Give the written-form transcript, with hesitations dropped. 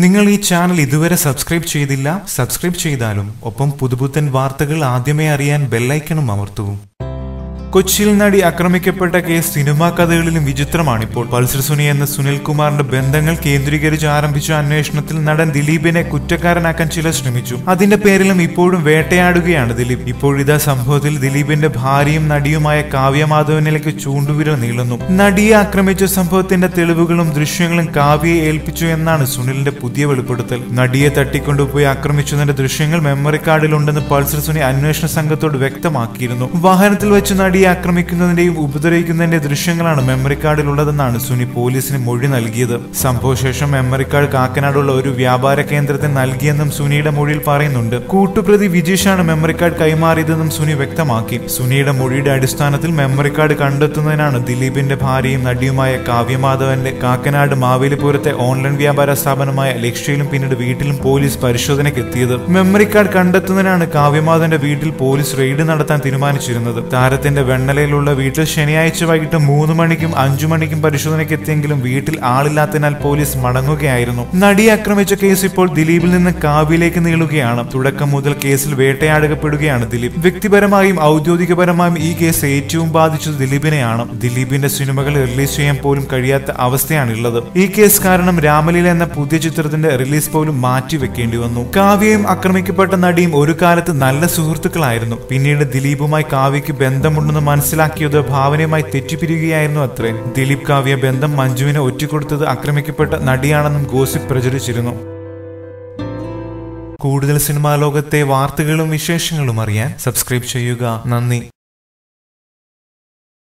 നിങ്ങൾ ഈ ചാനൽ ഇതുവരെ സബ്സ്ക്രൈബ് ചെയ്തില്ല, സബ്സ്ക്രൈബ് ചെയ്താലും ഒപ്പം പുതുപുത്തൻ വാർത്തകൾ ആദ്യമേ അറിയാൻ ബെൽ ഐക്കണും അമർത്തൂ. കൊച്ചിയിൽ നടി ആക്രമിക്കപ്പെട്ട കേസ് സിനിമാ കഥകളിലും വിചിത്രമാണിപ്പോൾ. പൾസർ സുനി എന്ന സുനിൽകുമാറിന്റെ ബന്ധങ്ങൾ കേന്ദ്രീകരിച്ച് ആരംഭിച്ച അന്വേഷണത്തിൽ നടൻ ദിലീപിനെ കുറ്റക്കാരനാക്കാൻ ചിലർ ശ്രമിച്ചു. അതിന്റെ പേരിലും ഇപ്പോഴും വേട്ടയാടുകയാണ് ദിലീപ്. ഇപ്പോഴിതാ സംഭവത്തിൽ ദിലീപിന്റെ ഭാര്യയും നടിയുമായ കാവ്യ മാധവനിലേക്ക് ചൂണ്ടുവിരൽ നീളുന്നു. നടിയെ ആക്രമിച്ച സംഭവത്തിന്റെ തെളിവുകളും ദൃശ്യങ്ങളും കാവ്യയെ ഏൽപ്പിച്ചു എന്നാണ് സുനിലിന്റെ പുതിയ വെളിപ്പെടുത്തൽ. നടിയെ തട്ടിക്കൊണ്ടുപോയി ആക്രമിച്ചതിന്റെ ദൃശ്യങ്ങൾ മെമ്മറി കാർഡിലുണ്ടെന്ന് പൾസർ സുനി അന്വേഷണ സംഘത്തോട് വ്യക്തമാക്കിയിരുന്നു. വാഹനത്തിൽ വെച്ച് നടിയെ ആക്രമിക്കുന്നതിന്റെയും ഉപദ്രവിക്കുന്നതിന്റെ ദൃശ്യങ്ങളാണ് മെമ്മറി കാർഡിലുള്ളതെന്നാണ് സുനി പോലീസിന് മൊഴി നൽകിയത്. സംഭവശേഷം മെമ്മറി കാർഡ് കാക്കനാടുള്ള ഒരു വ്യാപാര കേന്ദ്രത്തിന് നൽകിയെന്നും സുനിയുടെ മൊഴിയിൽ പറയുന്നുണ്ട്. കൂട്ടുപ്രതി വിജീഷാണ് മെമ്മറി കാർഡ് കൈമാറിയതെന്നും സുനി വ്യക്തമാക്കി. സുനിയുടെ മൊഴിയുടെ അടിസ്ഥാനത്തിൽ മെമ്മറി കാർഡ് കണ്ടെത്തുന്നതിനാണ് ദിലീപിന്റെ ഭാര്യയും നടിയുമായ കാവ്യമാധവന്റെ കാക്കനാട് മാവേലിപുരത്തെ ഓൺലൈൻ വ്യാപാര സ്ഥാപനമായ ലക്ഷ്യയിലും പിന്നീട് വീട്ടിലും പോലീസ് പരിശോധനയ്ക്ക് എത്തിയത്. മെമ്മറി കാർഡ് കണ്ടെത്തുന്നതിനാണ് കാവ്യമാധവന്റെ വീട്ടിൽ പോലീസ് റെയ്ഡ് നടത്താൻ തീരുമാനിച്ചിരുന്നത്. താരത്തിന്റെ വെണ്ണലയിലുള്ള വീട്ടിൽ ശനിയാഴ്ച വൈകിട്ട് 3 മണിക്കും 5 മണിക്കും പരിശോധനയ്ക്ക് എത്തിയെങ്കിലും വീട്ടിൽ ആളില്ലാത്തതിനാൽ പോലീസ് മടങ്ങുകയായിരുന്നു. നടിയെ ആക്രമിച്ച കേസ് ഇപ്പോൾ ദിലീപിൽ നിന്ന് കാവ്യയിലേക്ക് നീളുകയാണ്. തുടക്കം മുതൽ കേസിൽ വേട്ടയാടപ്പെടുകയാണ് ദിലീപ്. വ്യക്തിപരമായും ഔദ്യോഗികപരമായും ഈ കേസ് ഏറ്റവും ബാധിച്ചത് ദിലീപിനെയാണ്. ദിലീപിന്റെ സിനിമകൾ റിലീസ് ചെയ്യാൻ പോലും കഴിയാത്ത അവസ്ഥയാണുള്ളത്. ഈ കേസ് കാരണം രാമലീല എന്ന പുതിയ ചിത്രത്തിന്റെ റിലീസ് പോലും മാറ്റിവെക്കേണ്ടി വന്നു. കാവ്യയും ആക്രമിക്കപ്പെട്ട നടിയും ഒരു കാലത്ത് നല്ല സുഹൃത്തുക്കളായിരുന്നു. പിന്നീട് ദിലീപുമായി കാവ്യയ്ക്ക് ബന്ധമുണ്ടെന്ന് മനസ്സിലാക്കിയത് ഭാവനയുമായി തെറ്റിപ്പിരിക്കുകയായിരുന്നു അത്രേ. ദിലീപ് കാവ്യ ബന്ധം മഞ്ജുവിനെ ഒറ്റിക്കൊടുത്തത് ആക്രമിക്കപ്പെട്ട നടിയാണെന്നും ഗോസിപ്പ് പ്രചരിച്ചിരുന്നു. കൂടുതൽ സിനിമാ ലോകത്തെ വാർത്തകളും വിശേഷങ്ങളും അറിയാൻ സബ്സ്ക്രൈബ് ചെയ്യുക. നന്ദി.